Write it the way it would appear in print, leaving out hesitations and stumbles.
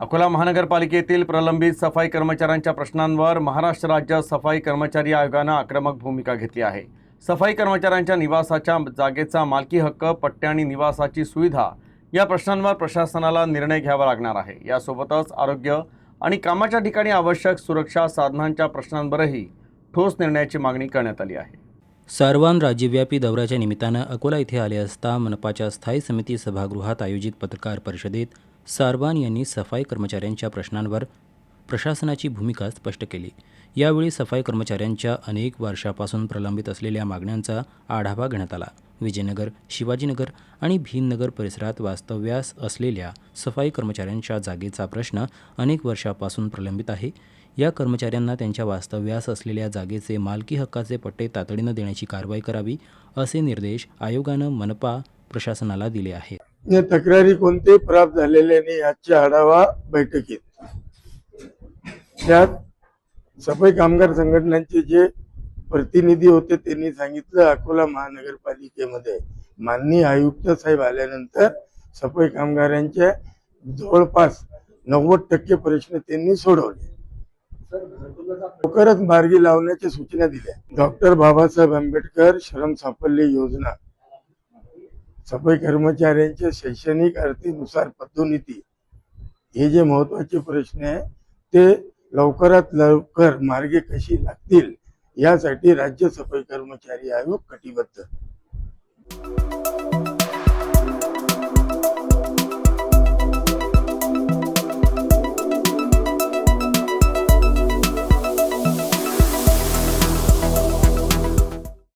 अकोला महानगरपालिकेतील प्रलंबित सफाई कर्मचाऱ्यांच्या प्रश्नांवर महाराष्ट्र राज्य सफाई कर्मचारी आयोगानं आक्रमक भूमिका घेतली आहे। सफाई कर्मचाऱ्यांच्या निवासाच्या जागेचा मालकी हक्क, पट्टे आणि निवासाची सुविधा या प्रश्नांवर प्रशासनाला निर्णय घ्यावा लागणार आहे। यासोबतच आरोग्य आणि कामाच्या ठिकाणी आवश्यक सुरक्षा साधनांच्या प्रश्नांवरही ठोस निर्णयाची मागणी करण्यात आली आहे। सारवान राज्यव्यापी दौऱ्याच्या निमित्तानं अकोला येथे आले असता मनपाच्या स्थायी समिती सभागृहात आयोजित पत्रकार परिषदेत सारवान यांनी सफाई कर्मचाऱ्यांच्या प्रश्नांवर प्रशासनाची भूमिका स्पष्ट केली। यावेळी सफाई कर्मचाऱ्यांच्या अनेक वर्षापासून प्रलंबित असलेल्या मागण्यांचा आढावा घेण्यात आला। विजयनगर, शिवाजीनगर आणि भीमनगर परिसरात वास्तव्यास असलेल्या सफाई कर्मचाऱ्यांच्या जागेचा प्रश्न अनेक वर्षापासून प्रलंबित आहे। या कर्मचाऱ्यांना त्यांच्या वास्तव्यास असलेल्या जागेचे मालकी हक्काचे पट्टे तातडीनं देण्याची कारवाई करावी, असे निर्देश आयोगानं मनपा प्रशासनाला दिले आहेत। या तक्रारी कोणते प्राप्त झालेले नाही आजच्या आढावा बैठकीत त्यात सफाई कामगार संघटनांचे जे प्रतिनिधी होते त्यांनी सांगितलं, अकोला महानगरपालिकेमध्ये माननीय आयुक्त साहेब आल्यानंतर सफाई कामगारांच्या जवळपास 90% प्रश्न त्यांनी सोडवले। लवकरच मार्गी लावण्याच्या सूचना दिल्या। डॉक्टर बाबासाहेब आंबेडकर श्रम साफल्य योजना, सफाई कर्मचाऱ्यांच्या शैक्षणिक अर्थीनुसार पदोन्नती, हे जे महत्वाचे प्रश्न आहे ते लवकरात लवकर मार्गी कशी लागतील यासाठी राज्य सफाई कर्मचारी आयोग कटिबद्ध।